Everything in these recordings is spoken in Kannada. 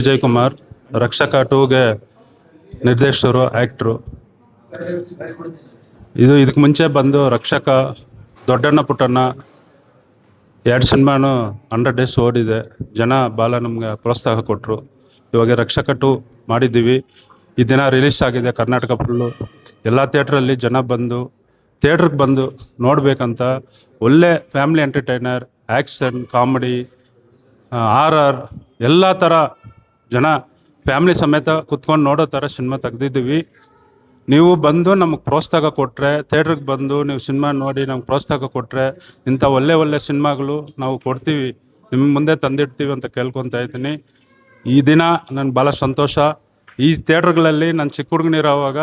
ವಿಜಯ್ ಕುಮಾರ್ ರಕ್ಷಕ 2ಗೆ ನಿರ್ದೇಶಕರು, ಆ್ಯಕ್ಟ್ರು. ಇದಕ್ಕೆ ಮುಂಚೆ ಬಂದು ರಕ್ಷಕ, ದೊಡ್ಡಣ್ಣ ಪುಟ್ಟಣ್ಣ 2 ಸಿನಿಮಾನು 100 ಡೇಸ್ ಓಡಿದೆ. ಜನ ಭಾಳ ನಮಗೆ ಪ್ರೋತ್ಸಾಹ ಕೊಟ್ಟರು. ಇವಾಗ ರಕ್ಷಕ 2 ಮಾಡಿದ್ದೀವಿ. ಈ ದಿನ ರಿಲೀಸ್ ಆಗಿದೆ ಕರ್ನಾಟಕ ಫುಲ್ಲು. ಎಲ್ಲ ಥಿಯೇಟ್ರಲ್ಲಿ ಜನ ಬಂದು ಥಿಯೇಟ್ರಿಗೆ ಬಂದು ನೋಡಬೇಕಂತ. ಒಳ್ಳೆ family entertainer, action, comedy, or ಎಲ್ಲ ಥರ ಜನ ಫ್ಯಾಮಿಲಿ ಸಮೇತ ಕುತ್ಕೊಂಡು ನೋಡೋ ಥರ ಸಿನಿಮಾ ತೆಗ್ದಿದ್ದೀವಿ. ನೀವು ಬಂದು ನಮಗೆ ಪ್ರೋತ್ಸಾಹ ಕೊಟ್ಟರೆ, ಥಿಯೇಟ್ರಿಗೆ ಬಂದು ನೀವು ಸಿನಿಮಾ ನೋಡಿ ನಮ್ಗೆ ಪ್ರೋತ್ಸಾಹ ಕೊಟ್ಟರೆ ಇಂಥ ಒಳ್ಳೆ ಸಿನಿಮಾಗಳು ನಾವು ಕೊಡ್ತೀವಿ, ನಿಮ್ಮ ಮುಂದೆ ತಂದಿಡ್ತೀವಿ ಅಂತ ಕೇಳ್ಕೊತಾ ಇದ್ದೀನಿ. ಈ ದಿನ ನನಗೆ ಭಾಳ ಸಂತೋಷ. ಈ ಥಿಯೇಟ್ರ್ಗಳಲ್ಲಿ ನಾನು ಚಿಕ್ಕ ಹುಡುಗನಿರೋವಾಗ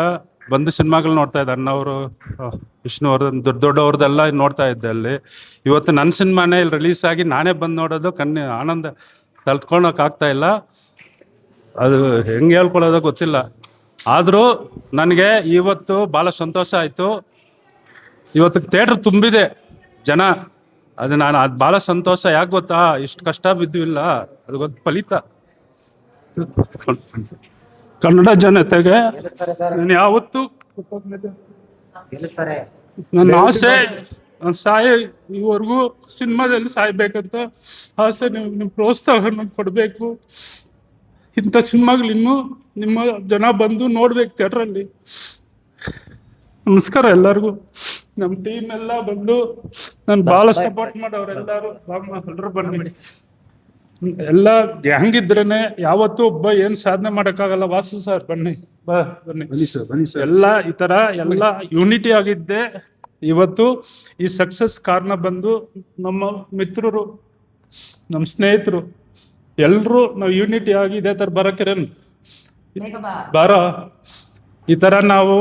ಬಂದು ಸಿನಿಮಾಗಳು ನೋಡ್ತಾಯಿದ್ದೆ. ಅಣ್ಣವರು, ವಿಷ್ಣುವರ್ಧನ್, ದೊಡ್ಡವ್ರದ್ದೆಲ್ಲ ನೋಡ್ತಾ ಇದ್ದೆ ಅಲ್ಲಿ. ಇವತ್ತು ನನ್ನ ಸಿನಿಮಾನೇ ಇಲ್ಲಿ ರಿಲೀಸ್ ಆಗಿ ನಾನೇ ಬಂದು ನೋಡೋದು ಆನಂದ ತಳ್ಕೊಳಕ್ಕಾಗ್ತಾಯಿಲ್ಲ. ಅದು ಹೆಂಗೆ ಹೇಳ್ಕೊಳ್ಳೋದೋ ಗೊತ್ತಿಲ್ಲ. ಆದರೂ ನನಗೆ ಇವತ್ತು ಭಾಳ ಸಂತೋಷ ಆಯಿತು. ಇವತ್ತು ಥಿಯೇಟ್ರ್ ತುಂಬಿದೆ ಜನ. ಅದು ಭಾಳ ಸಂತೋಷ. ಯಾಕೆ ಗೊತ್ತಾ, ಇಷ್ಟು ಕಷ್ಟ ಬಿದ್ದಿಲ್ಲ, ಅದು ಗೊತ್ತು ಫಲಿತ. ಕನ್ನಡ ಜನತೆಗೆ ನಾನು ಯಾವತ್ತೂ ನನ್ನ ಆಸೆ, ಇವರೆಗೂ ಸಿನಿಮಾದಲ್ಲಿ ಸಾಯ್ಬೇಕಂತ ಆಸೆ. ನಿಮ್ಮ ಪ್ರೋತ್ಸಾಹನ ಕೊಡಬೇಕು. ಇಂಥ ಸಿನಿಮಾಗಳು ಇನ್ನೂ ನಿಮ್ಮ ಜನ ಬಂದು ನೋಡ್ಬೇಕು ಥಿಯೇಟ್ರಲ್ಲಿ. ನಮಸ್ಕಾರ ಎಲ್ಲರಿಗೂ. ನಮ್ಮ ಟೀಮ್ ಎಲ್ಲ ಬಂದು ನಾನು ಭಾಳ ಸಪೋರ್ಟ್ ಮಾಡೋರೆಲ್ಲರೂ ಎಲ್ಲರೂ ಬನ್ನಿ. ಎಲ್ಲ ಗ್ಯಾಂಗ್ ಇದ್ರೇನೆ ಯಾವತ್ತೂ ಒಬ್ಬ ಏನು ಸಾಧನೆ ಮಾಡೋಕ್ಕಾಗಲ್ಲ. ವಾಸು ಸರ್ ಬನ್ನಿ, ಬನ್ನಿ ಸರ್. ಎಲ್ಲ ಈ ಥರ ಎಲ್ಲ ಯೂನಿಟಿ ಆಗಿದ್ದೆ ಇವತ್ತು ಈ ಸಕ್ಸಸ್ ಕಾರಣ. ಬಂದು ನಮ್ಮ ಮಿತ್ರರು, ನಮ್ಮ ಸ್ನೇಹಿತರು ಎಲ್ಲರೂ ನಾವು ಯೂನಿಟಿ ಆಗಿ ಇದೇ ಥರ ಬರೋಕಿರೇನು ಬಾರೋ. ಈ ಥರ ನಾವು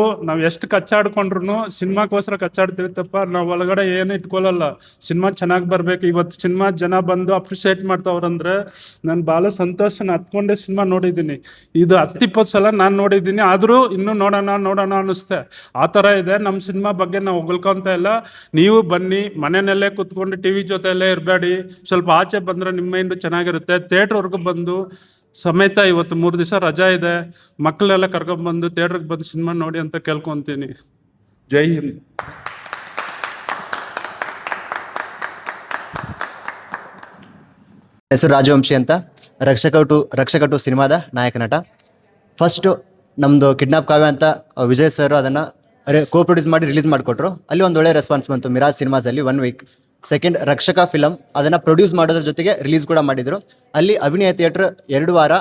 ಎಷ್ಟು ಕಚ್ಚಾಡ್ಕೊಂಡ್ರು ಸಿನಿಮಾಕ್ಕೋಸ್ಕರ ಕಚ್ಚಾಡ್ತೀವಿ ತಪ್ಪ ನಾವು ಒಳಗಡೆ ಏನು ಇಟ್ಕೊಳ್ಳಲ್ಲ. ಸಿನಿಮಾ ಚೆನ್ನಾಗಿ ಬರಬೇಕು. ಇವತ್ತು ಸಿನಿಮಾ ಜನ ಬಂದು ಅಪ್ರಿಷಿಯೇಟ್ ಮಾಡ್ತಾವ್ರಂದ್ರೆ ನಾನು ಭಾಳ ಸಂತೋಷ. ಹತ್ಕೊಂಡೆ ಸಿನಿಮಾ ನೋಡಿದ್ದೀನಿ. ಇದು 10-20 ಸಲ ನಾನು ನೋಡಿದ್ದೀನಿ. ಆದರೂ ಇನ್ನೂ ನೋಡೋಣ ಅನ್ನಿಸ್ತೆ. ಆ ಥರ ಇದೆ ನಮ್ಮ ಸಿನಿಮಾ ಬಗ್ಗೆ. ನಾವು ಹೊಗಳ್ಕೊತ ಇಲ್ಲ. ನೀವು ಬನ್ನಿ, ಮನೆಯಲ್ಲೇ ಕೂತ್ಕೊಂಡು ಟಿ ವಿ ಜೊತೆಯಲ್ಲೇ ಇರಬೇಡಿ. ಸ್ವಲ್ಪ ಆಚೆ ಬಂದರೆ ನಿಮ್ಮ ಮೈಂಡು ಚೆನ್ನಾಗಿರುತ್ತೆ. ಥಿಯೇಟ್ರ್ವರೆಗೂ ಬಂದು ಸಮೇತ ಇವತ್ತು 3 ದಿವಸ ರಜಾ ಇದೆ. ಮಕ್ಕಳೆಲ್ಲ ಕರ್ಕೊಂಡ್ಬಂದು ಥಿಯೇಟ್ರಿಗೆ ಬಂದು ಸಿನಿಮಾ ನೋಡಿ ಅಂತ ಕೇಳ್ಕೊತೀನಿ. ಜೈ ಹಿಂದ್. ಹೆಸರು ರಾಜವಂಶಿ ಅಂತ. ರಕ್ಷಕ 2 ಸಿನಿಮಾದ ನಾಯಕ ನಟ. ಫಸ್ಟು ನಮ್ಮದು ಕಿಡ್ನಾಪ್ ಕಾವ್ಯ ಅಂತ ವಿಜಯ್ ಸರ್ ಅದನ್ನು ಪ್ರೊಡ್ಯೂಸ್ ಮಾಡಿ ರಿಲೀಸ್ ಮಾಡಿಕೊಟ್ರು. ಅಲ್ಲಿ ಒಂದು ಒಳ್ಳೆ ರೆಸ್ಪಾನ್ಸ್ ಬಂತು ಮಿರಾಜ್ ಸಿನಿಮಾಸಲ್ಲಿ 1 ವೀಕ್. ಸೆಕೆಂಡ್ ರಕ್ಷಕ ಫಿಲಮ್ ಅದನ್ನು ಪ್ರೊಡ್ಯೂಸ್ ಮಾಡೋದ್ರ ಜೊತೆಗೆ ರಿಲೀಸ್ ಕೂಡ ಮಾಡಿದರು. ಅಲ್ಲಿ ಅಭಿನಯ ಥಿಯೇಟ್ರ್ 2 ವಾರ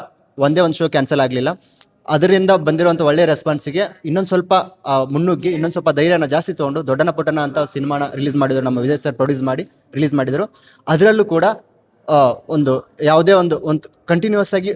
ಒಂದೇ ಒಂದು ಶೋ ಕ್ಯಾನ್ಸಲ್ ಆಗಲಿಲ್ಲ. ಅದರಿಂದ ಬಂದಿರುವಂಥ ಒಳ್ಳೆ ರೆಸ್ಪಾನ್ಸಿಗೆ ಇನ್ನೊಂದು ಸ್ವಲ್ಪ ಮುನ್ನುಗ್ಗಿ ಇನ್ನೊಂದು ಸ್ವಲ್ಪ ಧೈರ್ಯನ ಜಾಸ್ತಿ ತೊಗೊಂಡು ದೊಡ್ಡಣ್ಣ ಪುಟ್ಟಣ್ಣ ಅಂತ ಸಿನಿಮಾನ ರಿಲೀಸ್ ಮಾಡಿದರು. ನಮ್ಮ ವಿಜಯ್ ಸರ್ ಪ್ರೊಡ್ಯೂಸ್ ಮಾಡಿ ರಿಲೀಸ್ ಮಾಡಿದರು. ಅದರಲ್ಲೂ ಕೂಡ ಒಂದು ಯಾವುದೇ ಒಂದು ಕಂಟಿನ್ಯೂಸ್ ಆಗಿ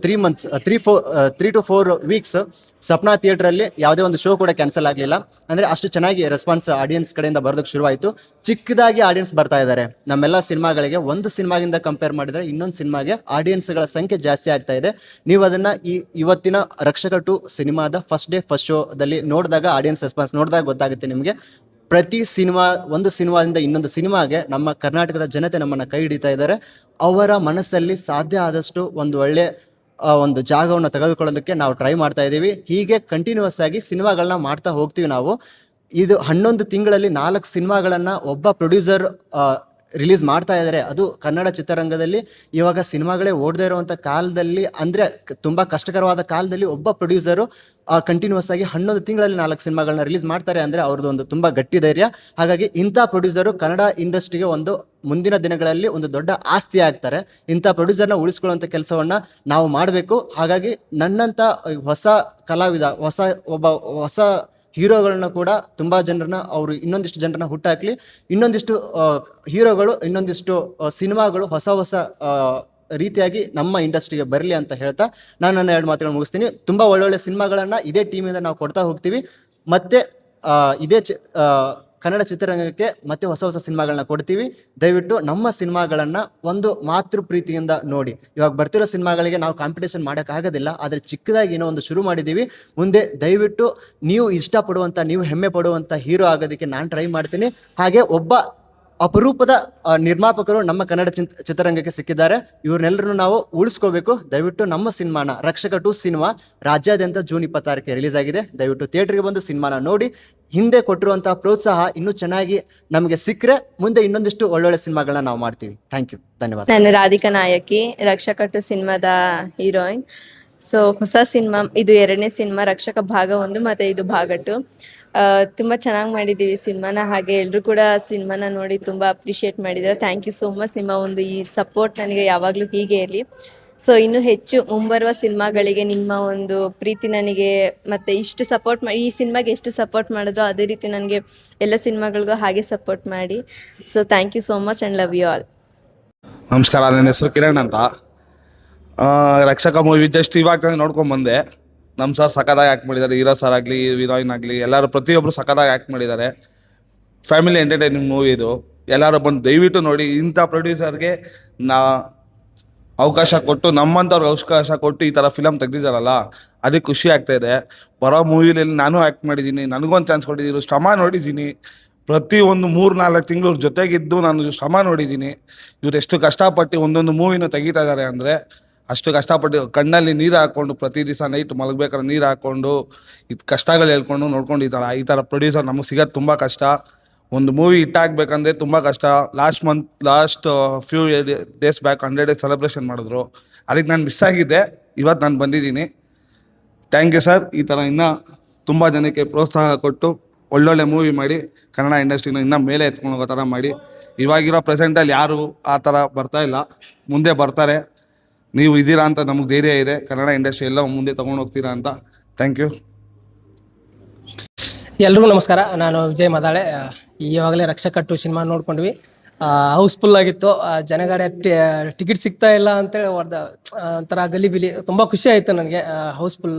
3 ಮಂತ್ಸ್ 3 to 4 ವೀಕ್ಸ್ ಸಪ್ನಾ ಥಿಯೇಟ್ರಲ್ಲಿ ಯಾವುದೇ ಒಂದು ಶೋ ಕೂಡ ಕ್ಯಾನ್ಸಲ್ ಆಗಲಿಲ್ಲ. ಅಂದರೆ ಅಷ್ಟು ಚೆನ್ನಾಗಿ ರೆಸ್ಪಾನ್ಸ್ ಆಡಿಯನ್ಸ್ ಕಡೆಯಿಂದ ಬರೋದಕ್ಕೆ ಶುರುವಾಯಿತು. ಚಿಕ್ಕದಾಗಿ ಆಡಿಯನ್ಸ್ ಬರ್ತಾ ಇದ್ದಾರೆ ನಮ್ಮೆಲ್ಲ ಸಿನಿಮಾಗಳಿಗೆ. ಒಂದು ಸಿನಿಮಾಗಿಂದ ಕಂಪೇರ್ ಮಾಡಿದರೆ ಇನ್ನೊಂದು ಸಿನಿಮಾಗೆ ಆಡಿಯನ್ಸ್ಗಳ ಸಂಖ್ಯೆ ಜಾಸ್ತಿ ಆಗ್ತಾ ಇದೆ. ನೀವು ಅದನ್ನು ಇವತ್ತಿನ ರಕ್ಷಕ 2 ಸಿನಿಮಾದ ಫಸ್ಟ್ ಡೇ ಫಸ್ಟ್ ಶೋದಲ್ಲಿ ನೋಡಿದಾಗ, ಆಡಿಯನ್ಸ್ ರೆಸ್ಪಾನ್ಸ್ ನೋಡಿದಾಗ ಗೊತ್ತಾಗುತ್ತೆ ನಿಮಗೆ. ಪ್ರತಿ ಒಂದು ಸಿನಿಮಾದಿಂದ ಇನ್ನೊಂದು ಸಿನಿಮಾಗೆ ನಮ್ಮ ಕರ್ನಾಟಕದ ಜನತೆ ನಮ್ಮನ್ನು ಕೈ ಹಿಡಿತಾ ಇದ್ದಾರೆ. ಅವರ ಮನಸ್ಸಲ್ಲಿ ಸಾಧ್ಯ ಆದಷ್ಟು ಒಂದು ಒಳ್ಳೆ ಒಂದು ಜಾಗವನ್ನು ತೆಗೆದುಕೊಳ್ಳೋದಕ್ಕೆ ನಾವು ಟ್ರೈ ಮಾಡ್ತಾ ಇದ್ದೀವಿ. ಹೀಗೆ ಕಂಟಿನ್ಯೂಸ್ ಆಗಿ ಸಿನಿಮಾಗಳನ್ನ ಮಾಡ್ತಾ ಹೋಗ್ತೀವಿ ನಾವು. ಇದು 11 ತಿಂಗಳಲ್ಲಿ 4 ಸಿನಿಮಾಗಳನ್ನು ಒಬ್ಬ ಪ್ರೊಡ್ಯೂಸರ್ ರಿಲೀಸ್ ಮಾಡ್ತಾ ಇದ್ದಾರೆ. ಅದು ಕನ್ನಡ ಚಿತ್ರರಂಗದಲ್ಲಿ ಇವಾಗ ಸಿನಿಮಾಗಳೇ ಓಡದೇ ಇರುವಂಥ ಕಾಲದಲ್ಲಿ, ಅಂದರೆ ತುಂಬ ಕಷ್ಟಕರವಾದ ಕಾಲದಲ್ಲಿ ಒಬ್ಬ ಪ್ರೊಡ್ಯೂಸರು ಕಂಟಿನ್ಯೂಸ್ ಆಗಿ 11 ತಿಂಗಳಲ್ಲಿ 4 ಸಿನಿಮಾಗಳನ್ನ ರಿಲೀಸ್ ಮಾಡ್ತಾರೆ ಅಂದರೆ ಅವ್ರದ್ದು ಒಂದು ತುಂಬ ಗಟ್ಟಿ ಧೈರ್ಯ. ಹಾಗಾಗಿ ಇಂಥ ಪ್ರೊಡ್ಯೂಸರು ಕನ್ನಡ ಇಂಡಸ್ಟ್ರಿಗೆ ಒಂದು ಮುಂದಿನ ದಿನಗಳಲ್ಲಿ ಒಂದು ದೊಡ್ಡ ಆಸ್ತಿ ಆಗ್ತಾರೆ. ಇಂಥ ಪ್ರೊಡ್ಯೂಸರ್ನ ಉಳಿಸ್ಕೊಳ್ಳುವಂಥ ಕೆಲಸವನ್ನು ನಾವು ಮಾಡಬೇಕು. ಹಾಗಾಗಿ ನನ್ನಂಥ ಹೊಸ ಕಲಾವಿದ, ಹೊಸ ಹೀರೋಗಳನ್ನ ಕೂಡ ತುಂಬ ಜನರನ್ನ ಅವರು ಇನ್ನೊಂದಿಷ್ಟು ಜನರನ್ನ ಹುಟ್ಟಾಕಲಿ. ಇನ್ನೊಂದಿಷ್ಟು ಹೀರೋಗಳು, ಇನ್ನೊಂದಿಷ್ಟು ಸಿನಿಮಾಗಳು ಹೊಸ ರೀತಿಯಾಗಿ ನಮ್ಮ ಇಂಡಸ್ಟ್ರಿಗೆ ಬರಲಿ ಅಂತ ಹೇಳ್ತಾ ನಾನು ನನ್ನ 2 ಮಾತುಗಳನ್ನು ಮುಗಿಸ್ತೀನಿ. ತುಂಬ ಒಳ್ಳೊಳ್ಳೆ ಸಿನಿಮಾಗಳನ್ನು ಇದೇ ಟೀಮಿಂದ ನಾವು ಕೊಡ್ತಾ ಹೋಗ್ತೀವಿ. ಮತ್ತು ಇದೇ ಕನ್ನಡ ಚಿತ್ರರಂಗಕ್ಕೆ ಮತ್ತೆ ಹೊಸ ಸಿನಿಮಾಗಳನ್ನ ಕೊಡ್ತೀವಿ. ದಯವಿಟ್ಟು ನಮ್ಮ ಸಿನಿಮಾಗಳನ್ನು ಒಂದು ಮಾತೃ ಪ್ರೀತಿಯಿಂದ ನೋಡಿ. ಇವಾಗ ಬರ್ತಿರೋ ಸಿನಿಮಾಗಳಿಗೆ ನಾವು ಕಾಂಪಿಟೇಷನ್ ಮಾಡೋಕ್ಕಾಗೋದಿಲ್ಲ, ಆದರೆ ಚಿಕ್ಕದಾಗಿ ಏನೋ ಒಂದು ಶುರು ಮಾಡಿದ್ದೀವಿ. ಮುಂದೆ ದಯವಿಟ್ಟು ನೀವು ಇಷ್ಟಪಡುವಂಥ, ನೀವು ಹೆಮ್ಮೆ ಪಡುವಂಥ ಹೀರೋ ಆಗೋದಕ್ಕೆ ನಾನು ಟ್ರೈ ಮಾಡ್ತೀನಿ. ಹಾಗೆ ಒಬ್ಬ ಅಪರೂಪದ ನಿರ್ಮಾಪಕರು ನಮ್ಮ ಕನ್ನಡ ಚಿತ್ರರಂಗಕ್ಕೆ ಸಿಕ್ಕಿದ್ದಾರೆ. ಇವ್ರನ್ನೆಲ್ಲರೂ ನಾವು ಉಳಿಸ್ಕೋಬೇಕು. ದಯವಿಟ್ಟು ನಮ್ಮ ಸಿನಿಮಾನ ರಕ್ಷಕ 2 ಸಿನಿಮಾ ರಾಜ್ಯಾದ್ಯಂತ ಜೂನ್ 26ಕ್ಕೆ ರಿಲೀಸ್ ಆಗಿದೆ. ದಯವಿಟ್ಟು ಥಿಯೇಟರ್ಗೆ ಬಂದು ಸಿನಿಮಾನ ನೋಡಿ. ಹಿಂದೆ ಕೊಟ್ಟಿರುವಂತಹ ಪ್ರೋತ್ಸಾಹ ಇನ್ನೂ ಚೆನ್ನಾಗಿ ನಮಗೆ ಸಿಕ್ಕರೆ ಮುಂದೆ ಇನ್ನೊಂದಿಷ್ಟು ಒಳ್ಳೊಳ್ಳೆ ಸಿನಿಮಾಗಳನ್ನ ನಾವು ಮಾಡ್ತೀವಿ. ಥ್ಯಾಂಕ್ ಯು, ಧನ್ಯವಾದ. ನಾನು ರಾಧಿಕಾ ನಾಯಕಿ, ರಕ್ಷಕ 2 ಸಿನಿಮಾದ ಹೀರೋಯಿನ್. ಸೊ ಹೊಸ ಸಿನಿಮಾ ಇದು, 2ನೇ ಸಿನಿಮಾ, ರಕ್ಷಕ ಭಾಗ 1 ಮತ್ತು ಇದು ಭಾಗ 2. ತುಂಬ ಚೆನ್ನಾಗಿ ಮಾಡಿದ್ದೀವಿ ಸಿನಿಮಾನ. ಹಾಗೆ ಎಲ್ಲರೂ ಕೂಡ ಸಿನಿಮಾನ ನೋಡಿ ತುಂಬ ಅಪ್ರಿಷಿಯೇಟ್ ಮಾಡಿದ್ದಾರೆ. Thank you so much. ನಿಮ್ಮ ಒಂದು ಈ ಸಪೋರ್ಟ್ ನನಗೆ ಯಾವಾಗಲೂ ಹೀಗೆ ಇರಲಿ. ಸೊ ಇನ್ನೂ ಹೆಚ್ಚು ಮುಂಬರುವ ಸಿನಿಮಾಗಳಿಗೆ ನಿಮ್ಮ ಒಂದು ಪ್ರೀತಿ ನನಗೆ ಮತ್ತು ಇಷ್ಟು ಸಪೋರ್ಟ್ ಮಾಡಿ, ಈ ಸಿನಿಮಾಗೆ ಎಷ್ಟು ಸಪೋರ್ಟ್ ಮಾಡಿದ್ರು ಅದೇ ರೀತಿ ನನಗೆ ಎಲ್ಲ ಸಿನಿಮಾಗಳಿಗೂ ಹಾಗೆ ಸಪೋರ್ಟ್ ಮಾಡಿ. So thank you so much and love you all. ನಮಸ್ಕಾರ, ನನ್ನ ಹೆಸರು ಕಿರಣ್ ಅಂತ. ರಕ್ಷಕ ಮೂವಿ ಜಸ್ಟ್ ಇವಾಗ ನೋಡ್ಕೊಂಬಂದೆ. ನಮ್ಮ ಸರ್ ಸಖತ್ತಾಗಿ ಆ್ಯಕ್ಟ್ ಮಾಡಿದ್ದಾರೆ. ಹೀರೋ ಸರ್ ಆಗಲಿ, ಹೀರೋಯಿನ್ ಆಗಲಿ, ಎಲ್ಲರೂ ಪ್ರತಿಯೊಬ್ಬರು ಸಖತ್ತಾಗಿ ಆ್ಯಕ್ಟ್ ಮಾಡಿದ್ದಾರೆ. ಫ್ಯಾಮಿಲಿ ಎಂಟರ್ಟೈನಿಂಗ್ ಮೂವಿ ಇದು. ಎಲ್ಲರೂ ಬಂದು ದಯವಿಟ್ಟು ನೋಡಿ. ಇಂಥ ಪ್ರೊಡ್ಯೂಸರ್ಗೆ ಅವಕಾಶ ಕೊಟ್ಟು, ನಮ್ಮಂಥವ್ರಿಗೆ ಅವಕಾಶ ಕೊಟ್ಟು ಈ ಥರ ಫಿಲಮ್ ತೆಗ್ದಿದ್ದಾರಲ್ಲ, ಅದಕ್ಕೆ ಖುಷಿ ಆಗ್ತಾಯಿದೆ. ಬರೋ ಮೂವಿಲಿ ನಾನು ಆ್ಯಕ್ಟ್ ಮಾಡಿದ್ದೀನಿ, ನನಗೊಂದು ಚಾನ್ಸ್ ಕೊಟ್ಟಿದ್ದೀನಿ, ಶ್ರಮ ನೋಡಿದ್ದೀನಿ. ಪ್ರತಿಯೊಂದು 3-4 ತಿಂಗಳು ಜೊತೆಗಿದ್ದು ನಾನು ಶ್ರಮ ನೋಡಿದ್ದೀನಿ. ಇವ್ರು ಎಷ್ಟು ಕಷ್ಟಪಟ್ಟು ಒಂದೊಂದು ಮೂವಿನೂ ತೆಗಿತಾ ಇದ್ದಾರೆ ಅಂದರೆ, ಅಷ್ಟು ಕಷ್ಟಪಟ್ಟು ಕಣ್ಣಲ್ಲಿ ನೀರು ಹಾಕ್ಕೊಂಡು ಪ್ರತಿ ದಿವಸ ನೈಟ್ ಮಲಗಬೇಕಾದ್ರೆ ನೀರು ಹಾಕ್ಕೊಂಡು ಇದು ಕಷ್ಟಗಳು ಹೇಳ್ಕೊಂಡು ನೋಡ್ಕೊಂಡು ಈ ಥರ ಪ್ರೊಡ್ಯೂಸರ್ ನಮಗೆ ಸಿಗೋದು ತುಂಬ ಕಷ್ಟ. ಒಂದು ಮೂವಿ ಹಿಟ್ ಆಗಬೇಕಂದ್ರೆ ತುಂಬ ಕಷ್ಟ. Last few days back 100 days celebration ಮಾಡಿದ್ರು. ಅದಕ್ಕೆ ನಾನು ಮಿಸ್ ಆಗಿದ್ದೆ. ಇವತ್ತು ನಾನು ಬಂದಿದ್ದೀನಿ. Thank you sir. ಈ ಥರ ಇನ್ನೂ ತುಂಬ ಜನಕ್ಕೆ ಪ್ರೋತ್ಸಾಹ ಕೊಟ್ಟು ಒಳ್ಳೊಳ್ಳೆ ಮೂವಿ ಮಾಡಿ ಕನ್ನಡ ಇಂಡಸ್ಟ್ರಿನ ಇನ್ನೂ ಮೇಲೆ ಎತ್ಕೊಂಡು ಹೋಗೋ ಥರ ಮಾಡಿ. ಇವಾಗಿರೋ ಪ್ರೆಸೆಂಟಲ್ಲಿ ಯಾರು ಆ ಥರ ಬರ್ತಾಯಿಲ್ಲ, ಮುಂದೆ ಬರ್ತಾರೆ. ನೀವು ಇದ್ದೀರಾ ಅಂತ ನಮಗೆ ಧೈರ್ಯ ಇದೆ. ಕನ್ನಡ ಇಂಡಸ್ಟ್ರಿ ಎಲ್ಲ ಮುಂದೆ ತೊಗೊಂಡು ಹೋಗ್ತೀರಾ ಅಂತ. Thank you. ಎಲ್ರಿಗೂ ನಮಸ್ಕಾರ. ನಾನು ವಿಜಯ್ ಮದಾಳೆ. ಇವಾಗಲೇ ರಕ್ಷಕ 2 ಸಿನಿಮಾ ನೋಡ್ಕೊಂಡ್ವಿ. ಹೌಸ್ಫುಲ್ ಆಗಿತ್ತು. ಜನಗಡೆ ಟಿಕೆಟ್ ಸಿಗ್ತಾ ಇಲ್ಲ ಅಂತೇಳಿ ಒಂಥರ ಗಲಿಬಿಲಿ. ತುಂಬ ಖುಷಿ ಆಯಿತು ನನಗೆ. ಹೌಸ್ಫುಲ್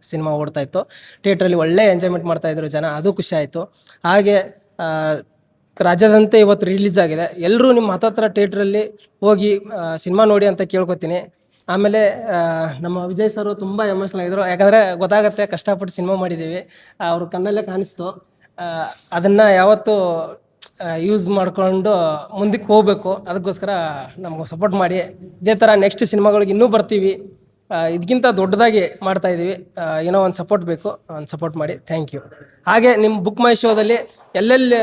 ಸಿನಿಮಾ ಓಡ್ತಾ ಇತ್ತು. ಥಿಯೇಟ್ರಲ್ಲಿ ಒಳ್ಳೆ ಎಂಜಾಯ್ಮೆಂಟ್ ಮಾಡ್ತಾಯಿದ್ರು ಜನ, ಅದು ಖುಷಿ ಆಯಿತು. ಹಾಗೆ ರಾಜ್ಯಾದ್ಯಂತ ಇವತ್ತು ರಿಲೀಸ್ ಆಗಿದೆ. ಎಲ್ಲರೂ ನಿಮ್ಮ ಹತ್ತತ್ರ ಥಿಯೇಟ್ರಲ್ಲಿ ಹೋಗಿ ಸಿನಿಮಾ ನೋಡಿ ಅಂತ ಕೇಳ್ಕೊತೀನಿ. ಆಮೇಲೆ ನಮ್ಮ ವಿಜಯ್ ಸರು ತುಂಬ ಎಮೋಷ್ನಲ್ ಆಗಿದ್ರು. ಯಾಕಂದರೆ ಗೊತ್ತಾಗುತ್ತೆ ಕಷ್ಟಪಟ್ಟು ಸಿನಿಮಾ ಮಾಡಿದ್ದೀವಿ, ಅವ್ರ ಕಣ್ಣಲ್ಲೇ ಕಾಣಿಸ್ತು. ಅದನ್ನು ಯಾವತ್ತೂ ಯೂಸ್ ಮಾಡಿಕೊಂಡು ಮುಂದಕ್ಕೆ ಹೋಗಬೇಕು. ಅದಕ್ಕೋಸ್ಕರ ನಮ್ಗೆ ಸಪೋರ್ಟ್ ಮಾಡಿ. ಇದೇ ಥರ ನೆಕ್ಸ್ಟ್ ಸಿನಿಮಾಗಳಿಗೆ ಇನ್ನೂ ಬರ್ತೀವಿ. ಇದಕ್ಕಿಂತ ದೊಡ್ಡದಾಗಿ ಮಾಡ್ತಾ ಇದ್ದೀವಿ. ಏನೋ ಒಂದು ಸಪೋರ್ಟ್ ಬೇಕು, ಒಂದು ಸಪೋರ್ಟ್ ಮಾಡಿ. Thank you. ಹಾಗೆ ನಿಮ್ಮ ಬುಕ್ ಮೈ ಶೋದಲ್ಲಿ ಎಲ್ಲೆಲ್ಲಿ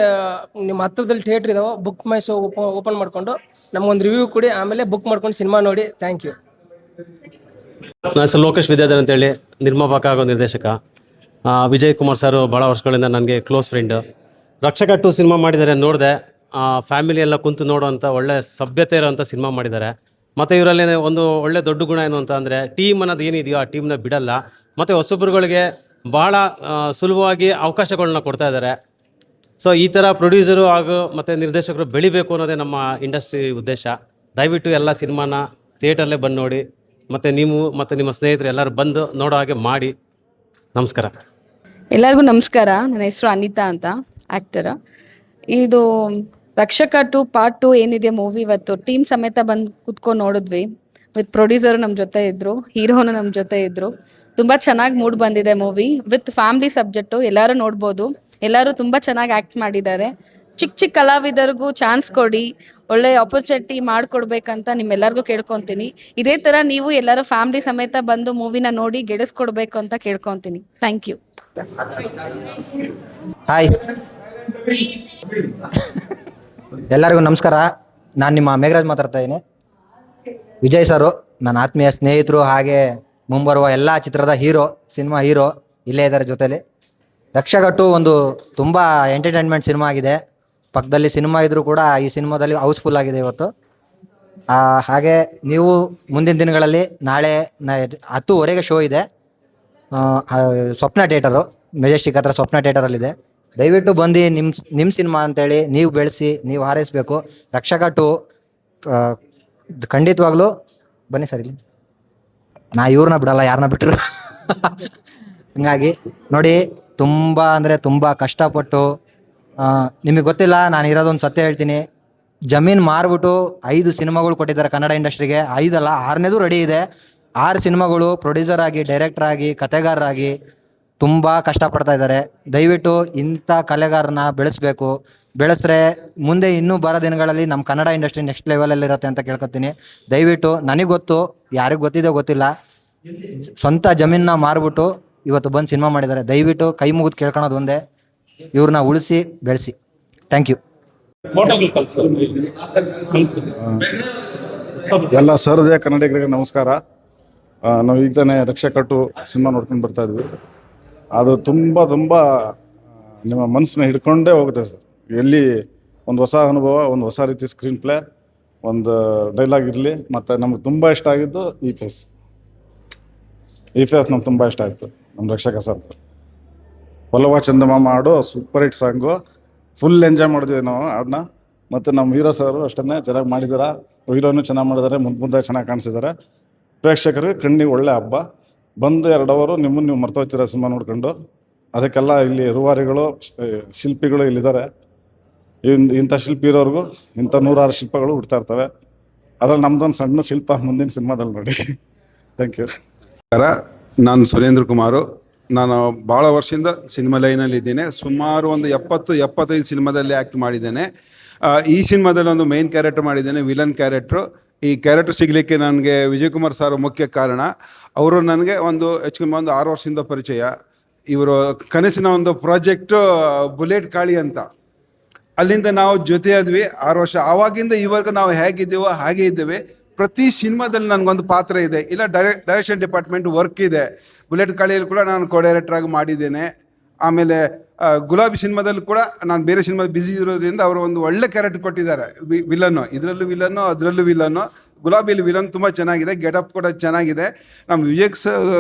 ನಿಮ್ಮ ಹತ್ರದಲ್ಲಿ ಥಿಯೇಟ್ರ್ ಇದಾವೋ ಬುಕ್ ಮೈ ಶೋ ಓಪನ್ ಮಾಡಿಕೊಂಡು ನಮಗೊಂದು ರಿವ್ಯೂ ಕೊಡಿ. ಆಮೇಲೆ ಬುಕ್ ಮಾಡ್ಕೊಂಡು ಸಿನಿಮಾ ನೋಡಿ. Thank you. ನನ್ನ ಹೆಸರು ಲೋಕೇಶ್ ವಿದ್ಯಾಧರ್ ಅಂತೇಳಿ, ನಿರ್ಮಾಪಕ ಹಾಗೂ ನಿರ್ದೇಶಕ. ವಿಜಯ್ ಕುಮಾರ್ ಸರ್ ಭಾಳ ವರ್ಷಗಳಿಂದ ನನಗೆ ಕ್ಲೋಸ್ ಫ್ರೆಂಡು. ರಕ್ಷಕ 2 ಸಿನಿಮಾ ಮಾಡಿದ್ದಾರೆ, ನೋಡಿದೆ. ಫ್ಯಾಮಿಲಿ ಎಲ್ಲ ಕುಂತು ನೋಡುವಂಥ ಒಳ್ಳೆ ಸಭ್ಯತೆ ಇರೋವಂಥ ಸಿನಿಮಾ ಮಾಡಿದ್ದಾರೆ. ಮತ್ತು ಇವರಲ್ಲಿ ಒಂದು ಒಳ್ಳೆ ದೊಡ್ಡ ಗುಣ ಏನು ಅಂತ ಅಂದರೆ, ಟೀಮ್ ಅನ್ನೋದು ಏನಿದೆಯೋ ಆ ಟೀಮ್ನ ಬಿಡಲ್ಲ. ಮತ್ತು ಹೊಸಬ್ರುಗಳಿಗೆ ಭಾಳ ಸುಲಭವಾಗಿ ಅವಕಾಶಗಳನ್ನ ಕೊಡ್ತಾ ಇದ್ದಾರೆ. ಸೊ ಈ ಥರ ಪ್ರೊಡ್ಯೂಸರು ಹಾಗೂ ಮತ್ತು ನಿರ್ದೇಶಕರು ಬೆಳಿಬೇಕು ಅನ್ನೋದೇ ನಮ್ಮ ಇಂಡಸ್ಟ್ರಿ ಉದ್ದೇಶ. ದಯವಿಟ್ಟು ಎಲ್ಲ ಸಿನಿಮಾನ ಥಿಯೇಟರ್ಲೇ ಬಂದು ನೋಡಿ. ಮತ್ತು ನೀವು ಮತ್ತು ನಿಮ್ಮ ಸ್ನೇಹಿತರು ಎಲ್ಲರೂ ಬಂದು ನೋಡೋ ಹಾಗೆ ಮಾಡಿ. ನಮಸ್ಕಾರ. ಎಲ್ಲರಿಗೂ ನಮಸ್ಕಾರ. ನನ್ನ ಹೆಸರು ಅನಿತಾ ಅಂತ, ಆ್ಯಕ್ಟರ್. ಇದು ರಕ್ಷಕ 2 ಪಾರ್ಟ್ 2 ಏನಿದೆ ಮೂವಿ, ಇವತ್ತು ಟೀಮ್ ಸಮೇತ ಬಂದು ಕುತ್ಕೊಂಡು ನೋಡಿದ್ವಿ. ವಿತ್ ಪ್ರೊಡ್ಯೂಸರು ನಮ್ಮ ಜೊತೆ ಇದ್ದರು, ಹೀರೋನು ನಮ್ಮ ಜೊತೆ ಇದ್ದರು. ತುಂಬ ಚೆನ್ನಾಗಿ ಮೂಡ್ ಬಂದಿದೆ ಮೂವಿ. ವಿತ್ ಫ್ಯಾಮ್ಲಿ ಸಬ್ಜೆಕ್ಟು, ಎಲ್ಲರೂ ನೋಡ್ಬೋದು. ಎಲ್ಲರೂ ತುಂಬ ಚೆನ್ನಾಗಿ ಆ್ಯಕ್ಟ್ ಮಾಡಿದ್ದಾರೆ. ಚಿಕ್ಕ ಚಿಕ್ಕ ಕಲಾವಿದರಿಗೂ ಚಾನ್ಸ್ ಕೊಡಿ, ಒಳ್ಳೆ ಆಪರ್ಚುನಿಟಿ ಮಾಡಿಕೊಡ್ಬೇಕಂತ ನಿಮ್ಮೆಲ್ಲರಿಗೂ ಕೇಳ್ಕೊತೀನಿ. ಇದೇ ಥರ ನೀವು ಎಲ್ಲರೂ ಫ್ಯಾಮ್ಲಿ ಸಮೇತ ಬಂದು ಮೂವಿನ ನೋಡಿ ಗೆಡಿಸ್ಕೊಡ್ಬೇಕು ಅಂತ ಕೇಳ್ಕೊತೀನಿ. Thank you. ಹಾಯ್, ಎಲ್ಲರಿಗೂ ನಮಸ್ಕಾರ. ನಾನು ನಿಮ್ಮ ಮೇಘರಾಜ್ ಮಾತಾಡ್ತಾ ಇದ್ದೀನಿ. ವಿಜಯ್ ಸರು ನನ್ನ ಆತ್ಮೀಯ ಸ್ನೇಹಿತರು, ಹಾಗೆ ಮುಂಬರುವ ಎಲ್ಲ ಚಿತ್ರದ ಸಿನಿಮಾ ಹೀರೋ ಇಲ್ಲೇ ಇದ್ದಾರೆ ಜೊತೆಲಿ. ರಕ್ಷಕ 2 ಒಂದು ತುಂಬ ಎಂಟರ್ಟೈನ್ಮೆಂಟ್ ಸಿನಿಮಾ ಆಗಿದೆ. ಪಕ್ಕದಲ್ಲಿ ಸಿನಿಮಾ ಇದ್ರೂ ಕೂಡ ಈ ಸಿನಿಮಾದಲ್ಲಿ ಹೌಸ್ಫುಲ್ ಆಗಿದೆ ಇವತ್ತು. ಹಾಗೆ ನೀವು ಮುಂದಿನ ದಿನಗಳಲ್ಲಿ ನಾಳೆ 10:00 ಶೋ ಇದೆ. ಸ್ವಪ್ನ ಥಿಯೇಟರು, ಮೆಜೆಸ್ಟಿಕ್ ಹತ್ರ ಸ್ವಪ್ನ ಥಿಯೇಟರಲ್ಲಿದೆ. ದಯವಿಟ್ಟು ಬಂದು ನಿಮ್ಮ ಸಿನಿಮಾ ಅಂತೇಳಿ ನೀವು ಬೆಳೆಸಿ, ನೀವು ಹಾರೈಸಬೇಕು. ರಕ್ಷಕ 2 ಖಂಡಿತವಾಗ್ಲೂ ಬನ್ನಿ ಸರ್. ಇಲ್ಲಿ ನಾ ಇವ್ರನ್ನ ಬಿಡಲ್ಲ, ಯಾರನ್ನ ಬಿಟ್ಟರು. ಹಂಗಾಗಿ ನೋಡಿ, ತುಂಬ ಅಂದರೆ ತುಂಬ ಕಷ್ಟಪಟ್ಟು, ನಿಮಗೆ ಗೊತ್ತಿಲ್ಲ, ನಾನು ಇರೋದೊಂದು ಸತ್ಯ ಹೇಳ್ತೀನಿ. ಜಮೀನು ಮಾರ್ಬಿಟ್ಟು 5 ಸಿನಿಮಾಗಳು ಕೊಟ್ಟಿದ್ದಾರೆ ಕನ್ನಡ ಇಂಡಸ್ಟ್ರಿಗೆ. 5 ಅಲ್ಲ, 6ನೇದು ರೆಡಿ ಇದೆ. 6 ಸಿನಿಮಾಗಳು ಪ್ರೊಡ್ಯೂಸರ್ ಆಗಿ, ಡೈರೆಕ್ಟರ್ ಆಗಿ, ಕಥೆಗಾರರಾಗಿ ತುಂಬ ಕಷ್ಟಪಡ್ತಾ ಇದ್ದಾರೆ. ದಯವಿಟ್ಟು ಇಂಥ ಕಲೆಗಾರನ ಬೆಳೆಸಬೇಕು. ಬೆಳೆಸಿದ್ರೆ ಮುಂದೆ ಇನ್ನೂ ಬರೋ ದಿನಗಳಲ್ಲಿ ನಮ್ಮ ಕನ್ನಡ ಇಂಡಸ್ಟ್ರಿ ನೆಕ್ಸ್ಟ್ ಲೆವೆಲಲ್ಲಿ ಇರುತ್ತೆ ಅಂತ ಕೇಳ್ಕೊತೀನಿ. ದಯವಿಟ್ಟು ನನಗೆ ಗೊತ್ತು, ಯಾರಿಗೂ ಗೊತ್ತಿದೆಯೋ ಗೊತ್ತಿಲ್ಲ, ಸ್ವಂತ ಜಮೀನನ್ನ ಮಾರ್ಬಿಟ್ಟು ಇವತ್ತು ಬಂದು ಸಿನಿಮಾ ಮಾಡಿದ್ದಾರೆ. ದಯವಿಟ್ಟು ಕೈ ಮುಗಿದು ಕೇಳ್ಕೊಳೋದು ಒಂದೇ, ಇವ್ರನ್ನ ಉಳಿಸಿ ಬೆಳೆಸಿ. Thank you. ಎಲ್ಲ ಸಹೃದಯ ಕನ್ನಡಿಗರಿಗೆ ನಮಸ್ಕಾರ. ನಾವು ಈಗ ತಾನೇ ರಕ್ಷಕಟ್ಟು ಸಿನಿಮಾ ನೋಡ್ಕೊಂಡು ಬರ್ತಾ ಇದ್ವಿ. ಅದು ತುಂಬ ತುಂಬ ನಿಮ್ಮ ಮನಸ್ಸನ್ನ ಹಿಡ್ಕೊಂಡೇ ಹೋಗುತ್ತೆ ಸರ್. ಎಲ್ಲಿ ಒಂದು ಹೊಸ ಅನುಭವ, ಒಂದು ಹೊಸ ರೀತಿ ಸ್ಕ್ರೀನ್ ಪ್ಲೇ, ಒಂದು ಡೈಲಾಗ್ ಇರಲಿ. ಮತ್ತು ನಮ್ಗೆ ತುಂಬ ಇಷ್ಟ ಆಗಿದ್ದು ಈ ಫೇಸ್ ನಮ್ಗೆ ತುಂಬ ಇಷ್ಟ ಆಯಿತು. ನಮ್ಮ ರಕ್ಷಕ ಸರ್ ಪಲ್ಲವ ಚಂದಮಾಮ ಹಾಡು super hit song, full enjoy ಮಾಡಿದ್ವಿ ನಾವು ಹಾಡನ್ನ. ಮತ್ತು ನಮ್ಮ ಹೀರೋ ಸರ್ ಅಷ್ಟೇ ಚೆನ್ನಾಗಿ ಮಾಡಿದಾರೆ, ಹೀರೋನು ಚೆನ್ನಾಗಿ ಮಾಡಿದ್ದಾರೆ, ಮುಂದೆ ಚೆನ್ನಾಗಿ ಕಾಣಿಸಿದ್ದಾರೆ. ಪ್ರೇಕ್ಷಕರಿಗೆ ಕಣ್ಣಿಗೆ ಒಳ್ಳೆ ಹಬ್ಬ. ಬಂದು 2 ಅವರು ನಿಮ್ಮನ್ನು ನೀವು ಮರ್ತೋಗ್ತೀರ ಸಿನಿಮಾ ನೋಡ್ಕೊಂಡು. ಅದಕ್ಕೆಲ್ಲ ಇಲ್ಲಿ ರೂವಾರಿಗಳು, ಶಿಲ್ಪಿಗಳು ಇಲ್ಲಿದ್ದಾರೆ. ಇಂಥ ಶಿಲ್ಪಿ ಇರೋರ್ಗೂ ಇಂಥ 106 ಶಿಲ್ಪಗಳು ಹುಡ್ತಾ ಇರ್ತವೆ. ಅದ್ರಲ್ಲಿ ನಮ್ದೊಂದು ಸಣ್ಣ ಶಿಲ್ಪ ಮುಂದಿನ ಸಿನಿಮಾದಲ್ಲಿ ನೋಡಿ. Thank you. ನಾನು ಸುರೇಂದ್ರ ಕುಮಾರು. ನಾನು ಭಾಳ ವರ್ಷದಿಂದ ಸಿನಿಮಾ ಲೈನಲ್ಲಿ ಇದ್ದೇನೆ. ಸುಮಾರು ಒಂದು 70-75 ಸಿನಿಮಾದಲ್ಲಿ ಆ್ಯಕ್ಟ್ ಮಾಡಿದ್ದೇನೆ. ಈ ಸಿನಿಮಾದಲ್ಲಿ ಒಂದು ಮೇನ್ ಕ್ಯಾರೆಕ್ಟರ್ ಮಾಡಿದ್ದೇನೆ, ವಿಲನ್ ಕ್ಯಾರೆಕ್ಟ್ರು. ಈ ಕ್ಯಾರೆಕ್ಟರ್ ಸಿಗಲಿಕ್ಕೆ ನನಗೆ ವಿಜಯ್ ಕುಮಾರ್ ಸರ್ ಮುಖ್ಯ ಕಾರಣ. ಅವರು ನನಗೆ ಹೆಚ್ಚು ಕಮ್ಮಿ ಒಂದು 6 ವರ್ಷದಿಂದ ಪರಿಚಯ. ಇವರು ಕನಸಿನ ಒಂದು ಪ್ರಾಜೆಕ್ಟು ಬುಲೆಟ್ ಕಾಳಿ ಅಂತ, ಅಲ್ಲಿಂದ ನಾವು ಜೊತೆ ಆದ್ವಿ 6 ವರ್ಷ. ಆವಾಗಿಂದ ಇವಾಗ ನಾವು ಹೇಗಿದ್ದೀವೋ ಹಾಗೆ ಇದ್ದೇವೆ. ಪ್ರತಿ ಸಿನಿಮಾದಲ್ಲಿ ನನಗೊಂದು ಪಾತ್ರ ಇದೆ, ಇಲ್ಲ ಡೈರೆಕ್ಷನ್ ಡಿಪಾರ್ಟ್ಮೆಂಟ್ ವರ್ಕ್ ಇದೆ. ಬುಲೆಟ್ ಕಾಳಿಯಲ್ಲಿ ಕೂಡ ನಾನು ಕೋ-ಡೈರೆಕ್ಟರ್ ಆಗಿ ಮಾಡಿದ್ದೇನೆ. ಆಮೇಲೆ ಗುಲಾಬಿ ಸಿನಿಮಾದಲ್ಲಿ ಕೂಡ ನಾನು ಬೇರೆ ಸಿನಿಮಾ ಬ್ಯುಸಿ ಇರೋದ್ರಿಂದ ಅವರು ಒಂದು ಒಳ್ಳೆ ಕ್ಯಾರೆಕ್ಟರ್ ಕೊಟ್ಟಿದ್ದಾರೆ. ವಿಲನ್ನು, ಇದರಲ್ಲೂ ವಿಲನ್ನು, ಅದರಲ್ಲೂ ವಿಲನ್ನು. ಗುಲಾಬಿಯಲ್ಲಿ ವಿಲನ್ ತುಂಬ ಚೆನ್ನಾಗಿದೆ, ಗೆಟಪ್ ಕೂಡ ಚೆನ್ನಾಗಿದೆ. ನಮ್ಮ ವಿಜಯ್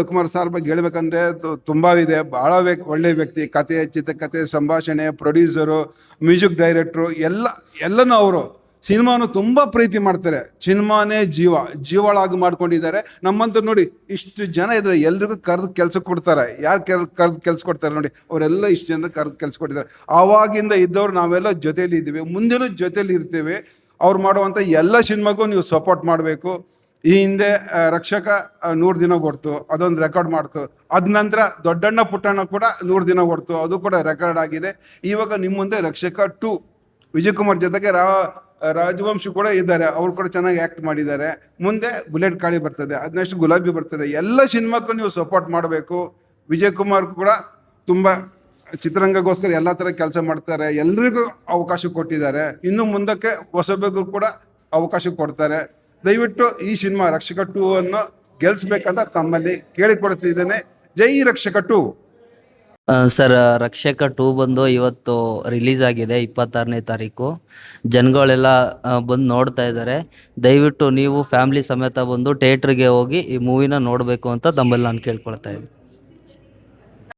ಕುಮಾರ್ ಸರ್ ಬಗ್ಗೆ ಹೇಳ್ಬೇಕಂದ್ರೆ ತುಂಬ ಇದೆ. ಭಾಳ ಒಳ್ಳೆ ವ್ಯಕ್ತಿ. ಕತೆ, ಚಿತ್ರಕಥೆ, ಸಂಭಾಷಣೆ, ಪ್ರೊಡ್ಯೂಸರು, ಮ್ಯೂಸಿಕ್ ಡೈರೆಕ್ಟ್ರು ಎಲ್ಲನೂ ಅವರು ಸಿನಿಮಾನು ತುಂಬ ಪ್ರೀತಿ ಮಾಡ್ತಾರೆ. ಸಿನಿಮಾನೇ ಜೀವಳಾಗಿ ಮಾಡ್ಕೊಂಡಿದ್ದಾರೆ. ನಮ್ಮಂತೂ ನೋಡಿ ಇಷ್ಟು ಜನ ಇದ್ದಾರೆ, ಎಲ್ರಿಗೂ ಕರೆದು ಕೆಲಸ ಕೊಡ್ತಾರೆ. ಯಾರು ಕರೆದು ಕೆಲಸ ಕೊಡ್ತಾರೆ ನೋಡಿ, ಅವರೆಲ್ಲ ಇಷ್ಟು ಜನ ಕರೆದು ಕೆಲಸ ಕೊಟ್ಟಿದ್ದಾರೆ. ಆವಾಗಿಂದ ಇದ್ದವ್ರು ನಾವೆಲ್ಲ ಜೊತೇಲಿ ಇದ್ದೀವಿ, ಮುಂದೆನೂ ಜೊತೇಲಿ ಇರ್ತೀವಿ. ಅವ್ರು ಮಾಡುವಂಥ ಎಲ್ಲ ಸಿನಿಮಾಗೂ ನೀವು ಸಪೋರ್ಟ್ ಮಾಡಬೇಕು. ಈ ಹಿಂದೆ ರಕ್ಷಕ 100 ದಿನ ಓಡ್ತು, ಅದೊಂದು ರೆಕಾರ್ಡ್ ಮಾಡ್ತು. ಅದ ನಂತರ ದೊಡ್ಡಣ್ಣ ಪುಟ್ಟಣ್ಣ ಕೂಡ 100 ದಿನ ಓಡ್ತು, ಅದು ಕೂಡ ರೆಕಾರ್ಡ್ ಆಗಿದೆ. ಇವಾಗ ನಿಮ್ಮ ಮುಂದೆ ರಕ್ಷಕ 2 ವಿಜಯ್ ಕುಮಾರ್ ಜೊತೆಗೆ ರಾಜವಂಶಿ ಕೂಡ ಇದ್ದಾರೆ, ಅವರು ಕೂಡ ಚೆನ್ನಾಗಿ ಆ್ಯಕ್ಟ್ ಮಾಡಿದ್ದಾರೆ. ಮುಂದೆ ಬುಲೆಟ್ ಕಾಳಿ ಬರ್ತದೆ, ಅದನ್ನಷ್ಟು ಗುಲಾಬಿ ಬರ್ತದೆ. ಎಲ್ಲ ಸಿನಿಮಾಕ್ಕೂ ನೀವು ಸಪೋರ್ಟ್ ಮಾಡಬೇಕು. ವಿಜಯ್ ಕುಮಾರ್ ಕೂಡ ತುಂಬ ಚಿತ್ರರಂಗಕ್ಕೋಸ್ಕರ ಎಲ್ಲ ಥರ ಕೆಲಸ ಮಾಡ್ತಾರೆ, ಎಲ್ರಿಗೂ ಅವಕಾಶ ಕೊಟ್ಟಿದ್ದಾರೆ. ಇನ್ನು ಮುಂದಕ್ಕೆ ಹೊಸಬರಿಗೂ ಕೂಡ ಅವಕಾಶ ಕೊಡ್ತಾರೆ. ದಯವಿಟ್ಟು ಈ ಸಿನಿಮಾ ರಕ್ಷಕ 2 ಅನ್ನು ಗೆಲ್ಲಿಸ್ಬೇಕಂತ ತಮ್ಮಲ್ಲಿ ಕೇಳಿಕೊಡ್ತಿದ್ದೇನೆ. ಜೈ ರಕ್ಷಕ 2. ಸರ್, ರಕ್ಷಕ 2 ಬಂದು ಇವತ್ತು ರಿಲೀಸ್ ಆಗಿದೆ 26ನೇ ತಾರೀಕು. ಜನಗಳೆಲ್ಲ ಬಂದು ನೋಡ್ತಾ ಇದ್ದಾರೆ. ದಯವಿಟ್ಟು ನೀವು ಫ್ಯಾಮಿಲಿ ಸಮೇತ ಬಂದು ಥಿಯೇಟ್ರಿಗೆ ಹೋಗಿ ಈ ಮೂವಿನ ನೋಡಬೇಕು ಅಂತ ತಮ್ಮಲ್ಲಿ ನಾನು ಕೇಳ್ಕೊಳ್ತಾ ಇದ್ದೀನಿ.